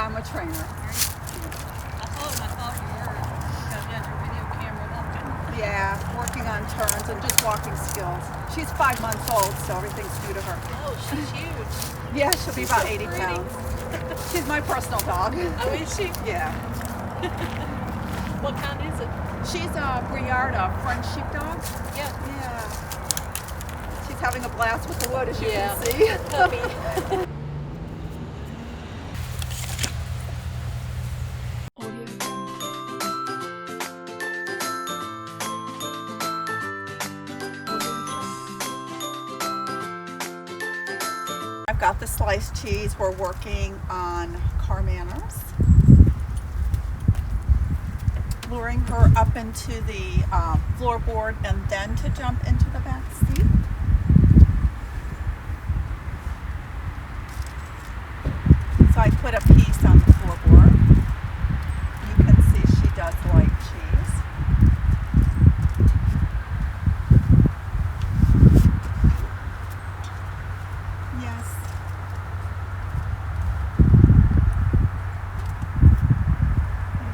I'm a trainer. I thought you were got your video camera walking. Yeah, working on turns and just walking skills. She's 5 months old, so everything's new to her. Oh, she's huge. Yeah, she'll be about 80 pretty. pounds. She's my personal dog. Oh, is she? Yeah. What kind is it? She's a Briard, a French sheepdog. Yeah. Yeah. She's having a blast with the wood, as you Yeah. can see. Puppy. I've got the sliced cheese. We're working on car manners. Luring her up into the floorboard and then to jump into the back seat. So I put a piece on the floorboard. You can see she does like cheese. Yes.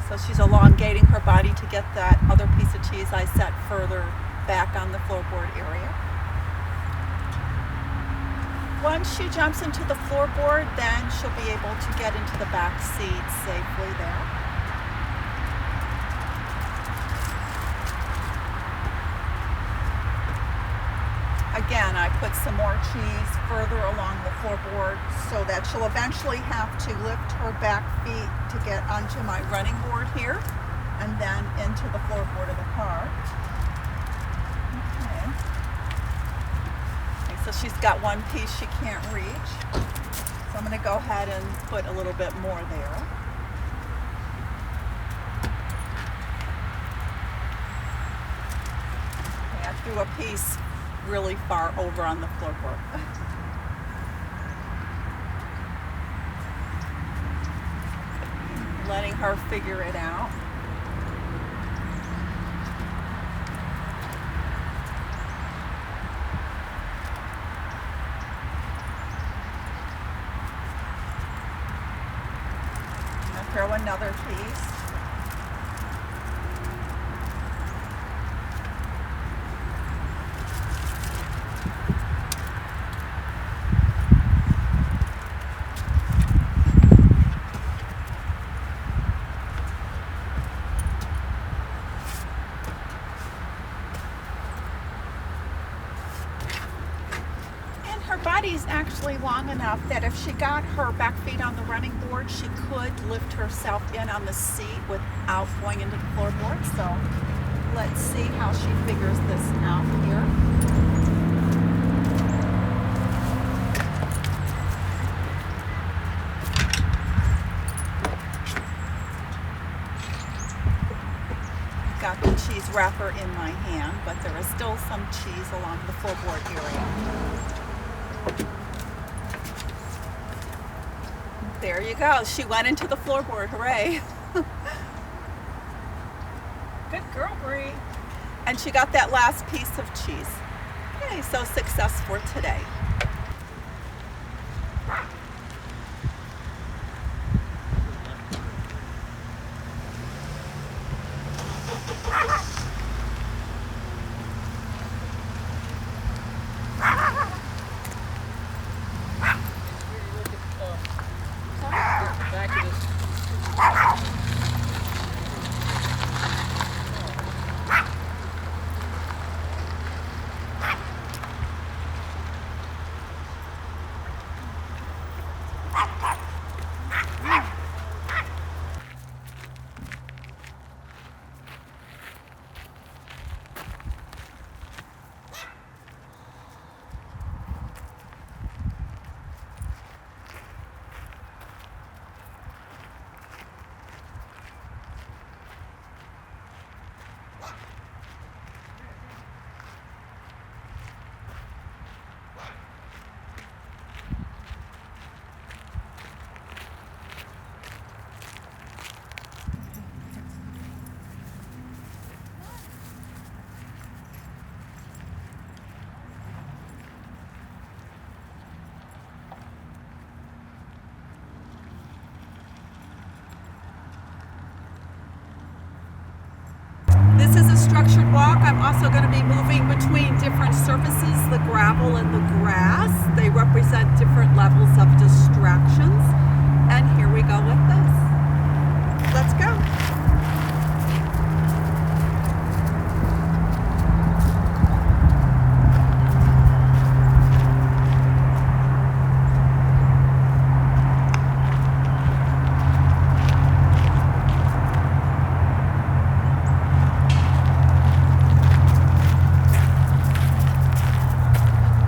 So she's elongating her body to get that other piece of cheese I set further back on the floorboard area. Once she jumps into the floorboard, then she'll be able to get into the back seat safely there. Again, I put some more cheese further along the floorboard so that she'll eventually have to lift her back feet to get onto my running board here and then into the floorboard of the car. Okay. Okay, so she's got one piece she can't reach. So I'm going to go ahead and put a little bit more there. Okay, I threw a piece really far over on the floorboard. Letting her figure it out. I'm gonna throw another piece. Her body's actually long enough that if she got her back feet on the running board, she could lift herself in on the seat without going into the floorboard. So let's see how she figures this out here. Got the cheese wrapper in my hand, but there is still some cheese along the floorboard area. There you go. She went into the floorboard. Hooray. Good girl, Brie. And she got that last piece of cheese. Okay, so success for today. structured walk. I'm also going to be moving between different surfaces, the gravel and the grass. They represent different levels of distractions. And here we go with this. Let's go.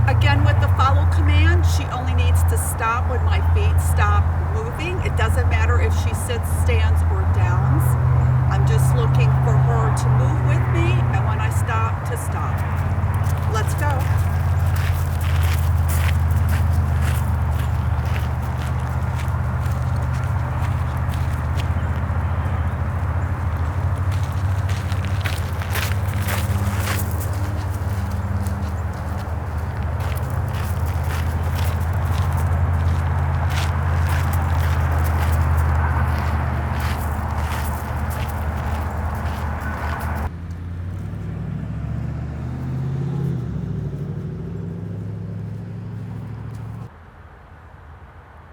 Again, with the follow command, she only needs to stop when my feet stop moving. It doesn't matter if she sits, stands, or downs. I'm just looking for her to move with me, and when I stop, to stop. Let's go.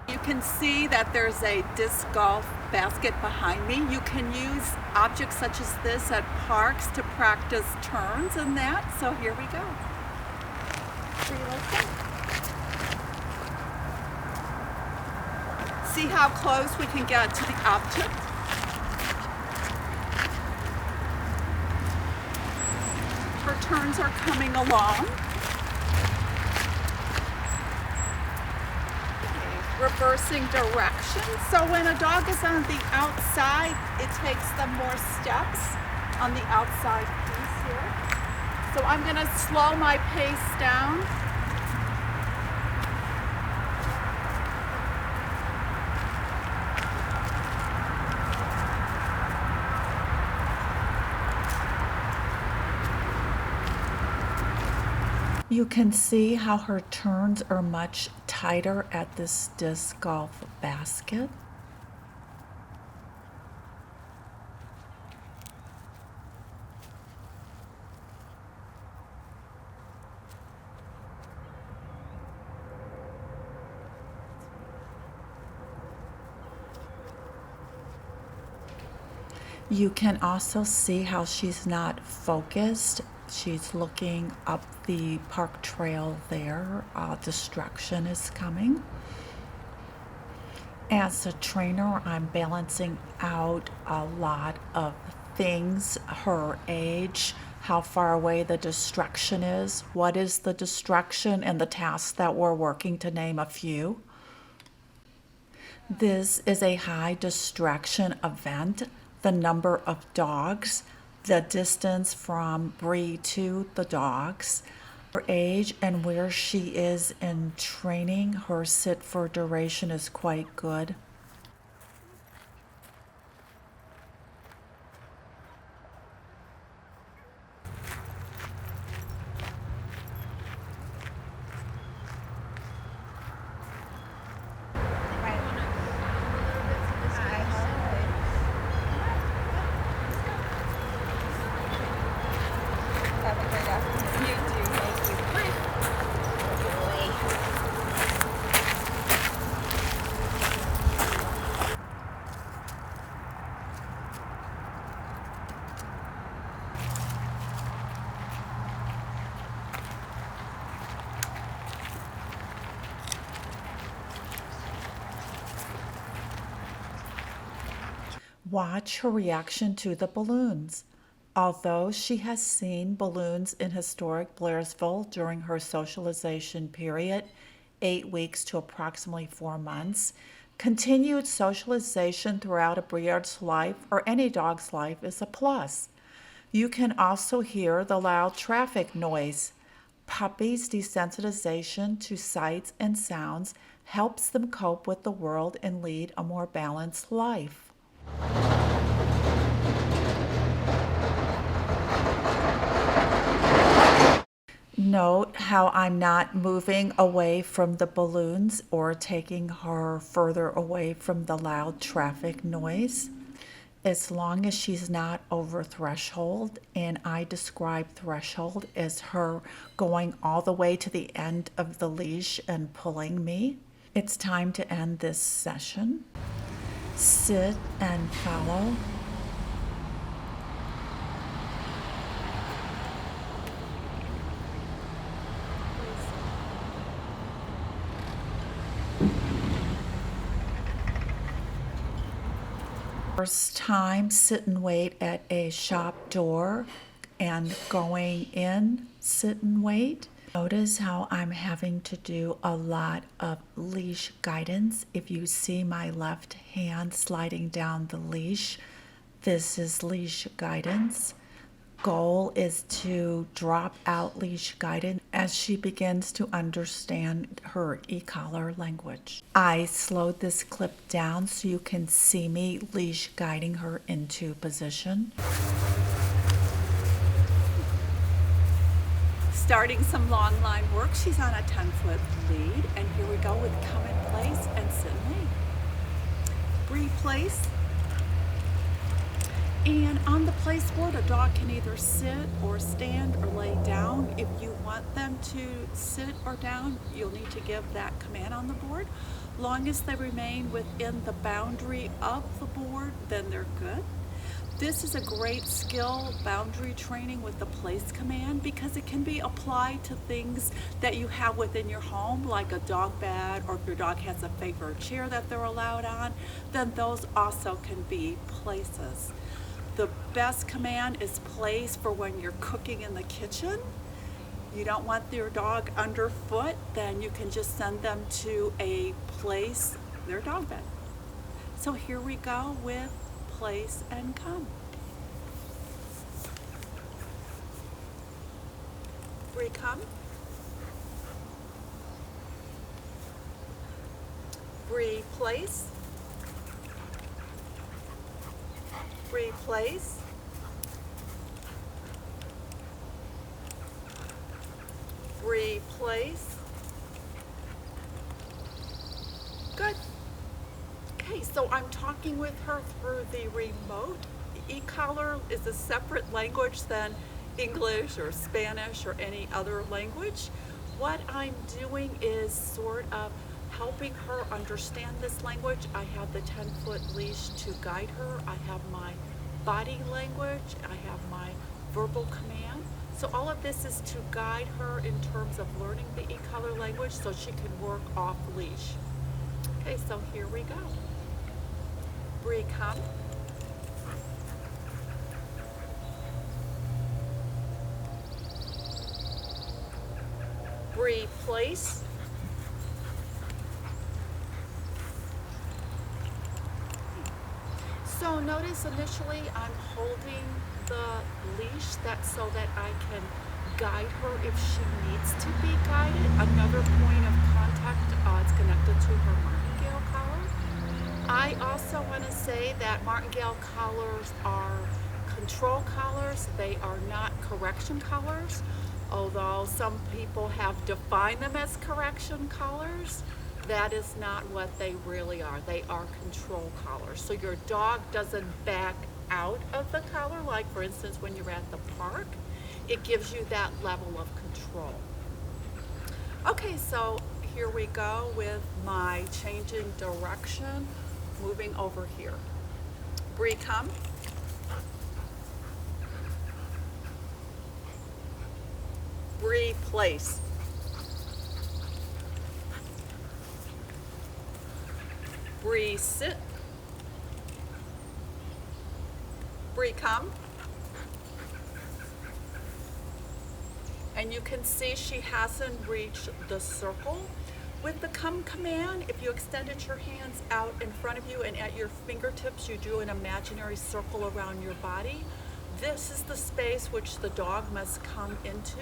You can see that there's a disc golf basket behind me. You can use objects such as this at parks to practice turns and that. So here we go. See how close we can get to the object? Her turns are coming along. Reversing direction. So when a dog is on the outside, it takes them more steps on the outside piece here. So I'm going to slow my pace down. You can see how her turns are much tighter at this disc golf basket. You can also see how she's not focused. She's looking up the park trail there. Distraction is coming. As a trainer, I'm balancing out a lot of things, her age, how far away the distraction is, what is the distraction, and the tasks that we're working, to name a few. This is a high distraction event. The number of dogs, the distance from Brie to the dogs, her age, and where she is in training. Her sit for duration is quite good. Watch her reaction to the balloons. Although she has seen balloons in historic Blairsville during her socialization period, 8 weeks to approximately 4 months, continued socialization throughout a Briard's life or any dog's life is a plus. You can also hear the loud traffic noise. Puppies' desensitization to sights and sounds helps them cope with the world and lead a more balanced life. Note how I'm not moving away from the balloons or taking her further away from the loud traffic noise. as long as she's not over threshold, and I describe threshold as her going all the way to the end of the leash and pulling me. It's time to end this session. Sit and follow. First time, sit and wait at a shop door, and going in, sit and wait. Notice how I'm having to do a lot of leash guidance. If you see my left hand sliding down the leash, this is leash guidance. Goal is to drop out leash guidance as she begins to understand her e-collar language. I slowed this clip down so you can see me leash guiding her into position. Starting some long line work. She's on a 10-foot lead, and here we go with come in place and sit and wait. Brie, place. And on the place board, a dog can either sit or stand or lay down. If you want them to sit or down, you'll need to give that command on the board. Long as they remain within the boundary of the board, then they're good. This is a great skill boundary training with the place command because it can be applied to things that you have within your home, like a dog bed, or if your dog has a favorite chair that they're allowed on, then those also can be places. The best command is place for when you're cooking in the kitchen. You don't want your dog underfoot, then you can just send them to a place, their dog bed. So here we go with place and come. Brie, come. Brie, place. Brie, place. Brie, place. Good. Okay, so I'm talking with her through the remote. E-collar is a separate language than English or Spanish or any other language. What I'm doing is sort of helping her understand this language. I have the 10-foot leash to guide her. I have my body language. I have my verbal command. So all of this is to guide her in terms of learning the e-collar language so she can work off leash. Okay, so here we go. Brie, come. Brie, place. So notice initially I'm holding the leash so that I can guide her if she needs to be guided. Another point of contact is connected to her martingale collar. I also want to say that martingale collars are control collars. They are not correction collars, although some people have defined them as correction collars. That is not what they really are. They are control collars. So your dog doesn't back out of the collar, like for instance when you're at the park. It gives you that level of control. Okay, so here we go with my changing direction, moving over here. Brie, come. Brie, place. Brie, sit. Brie, come. And you can see she hasn't reached the circle. With the come command, if you extended your hands out in front of you and at your fingertips, you drew an imaginary circle around your body. This is the space which the dog must come into.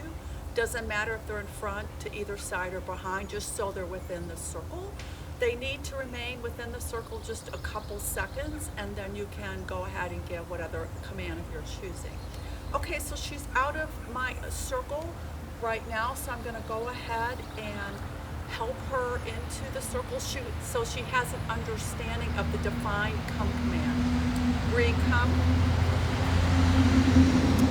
Doesn't matter if they're in front, to either side, or behind, just so they're within the circle. They need to remain within the circle just a couple seconds, and then you can go ahead and give whatever command of your choosing. Okay, so she's out of my circle right now, so I'm going to go ahead and help her into the circle so she has an understanding of the defined come command. Brie, come.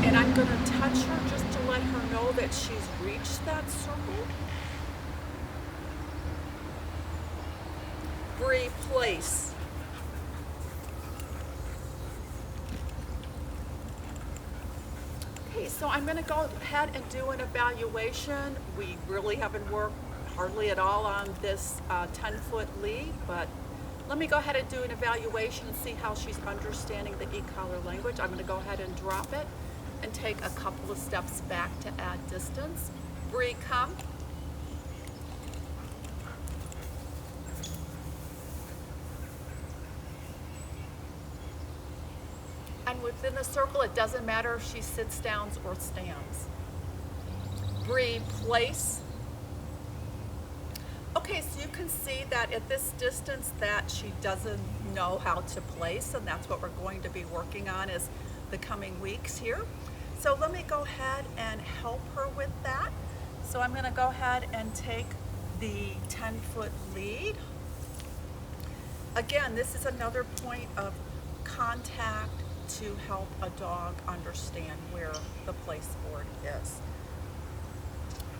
And I'm going to touch her just to let her know that she's reached that circle. Brie, place. Okay, so I'm going to go ahead and do an evaluation. We really haven't worked hardly at all on this 10-foot lead, but let me go ahead and do an evaluation and see how she's understanding the e-collar language. I'm going to go ahead and drop it and take a couple of steps back to add distance. Brie, come. And within the circle, it doesn't matter if she sits down or stands. Brie, place. Okay, so you can see that at this distance that she doesn't know how to place, and that's what we're going to be working on is the coming weeks here. So let me go ahead and help her with that. So I'm going to go ahead and take the 10-foot lead. Again, this is another point of contact to help a dog understand where the place board is.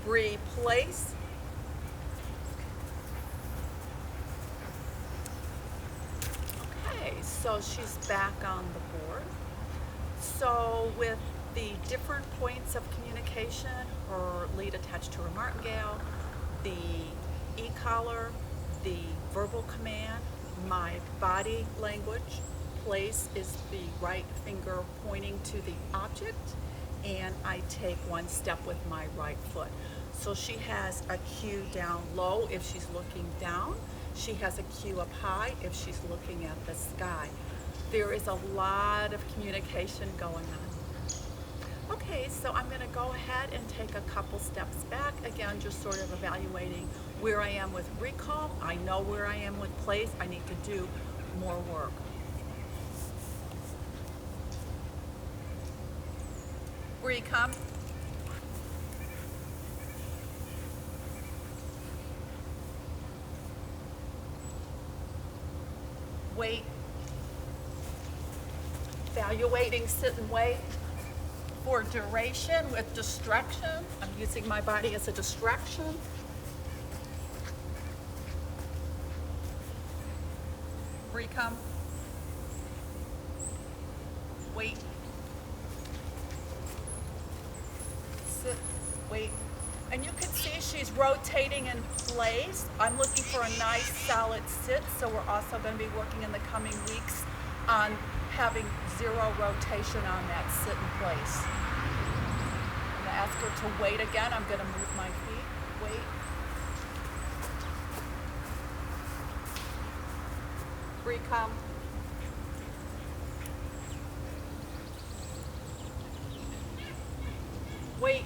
Brie, place. Okay, so she's back on the board. So with the different points of communication, her lead attached to her martingale, the e-collar, the verbal command, my body language, place is the right finger pointing to the object, and I take one step with my right foot. So she has a cue down low if she's looking down. She has a cue up high if she's looking at the sky. There is a lot of communication going on. Okay, so I'm going to go ahead and take a couple steps back. Again, just sort of evaluating where I am with recall. I know where I am with place. I need to do more work. Brie, come. Wait. Evaluating sit and wait for duration with distraction. I'm using my body as a distraction. Brie, come. Wait. Sit, wait. And you can see she's rotating in place. I'm looking for a nice solid sit, so we're also going to be working in the coming weeks on having zero rotation on that sit in place. I'm going to ask her to wait again. I'm going to move my feet. Wait. Brie, come. Wait.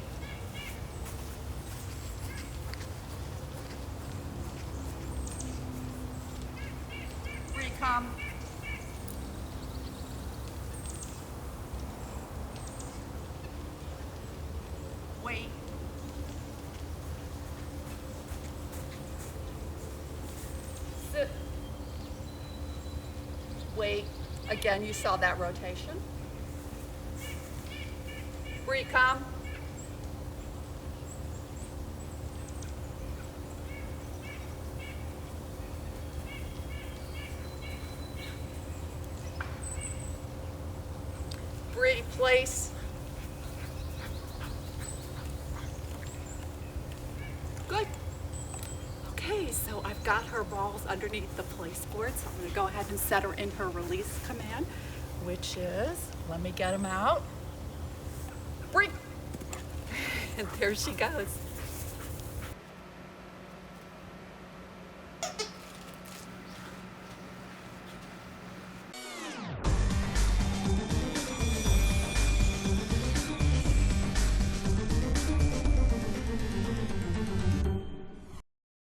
Brie, come. Wait. Sit. Wait. Again, you saw that rotation. Brie, come. Brie, place. Good. Okay, so I've got her balls underneath the place board, so I'm going to go ahead and set her in her release command, which is, let me get them out. Brie. And there she goes.